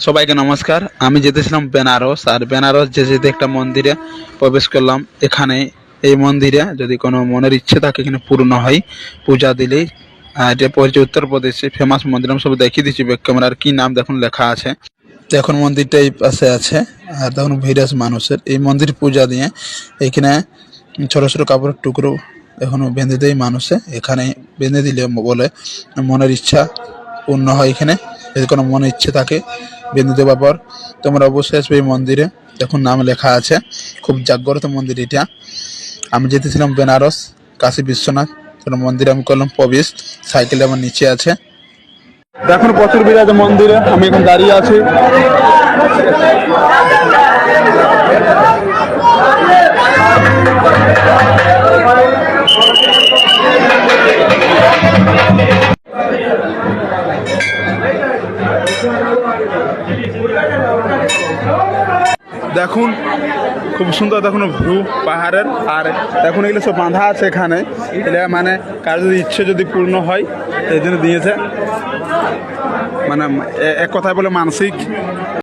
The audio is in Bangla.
সবাইকে নমস্কার। আমি যেতেছিলাম বেনারস, আর বেনারস যেতে একটা মন্দিরে প্রবেশ করলাম। এখানে এই মন্দিরে যদি কোনো মনের ইচ্ছে থাকে এখানে পূর্ণ হয় পূজা দিলেই। এটা পড়ছে উত্তরপ্রদেশে ফেমাস মন্দির। আমি সব দেখিয়ে দিচ্ছি ব্যাক ক্যামেরার কি নাম দেখুন লেখা আছে। দেখুন মন্দিরটা এই পাশে আছে, আর দেখুন ভিড় আছে মানুষের। এই মন্দির পূজা দিয়ে এখানে ছোট ছোট কাপড়ের টুকরো এখনো বেঁধে দেয় মানুষে। এখানে বেঁধে দিলে বলে মনের ইচ্ছা পূর্ণ হয়। এখানে যদি কোনো মনের ইচ্ছে থাকে বেঁধে দেওয়ার পর তোমরা অবশ্যই আসবে এই মন্দিরে। দেখুন নাম লেখা আছে, খুব জাগ্রত মন্দির এটা। আমি যেতেছিলাম বেনারস কাশী বিশ্বনাথ মন্দিরে, আমি করলাম প্রবেশ। সাইকেলে আমার নিচে আছে। দেখুন প্রচুর ভিড় আছে মন্দিরে, আমি এখন দাঁড়িয়ে আছি। দেখুন খুব সুন্দর, দেখুন ভিউ পাহাড়ের। আর দেখুন এগুলো সব বাঁধা আছে এখানে, এটা মানে কার যদি ইচ্ছে যদি পূর্ণ হয় এই জন্য দিয়েছে, মানে এক কথায় বলে মানসিক।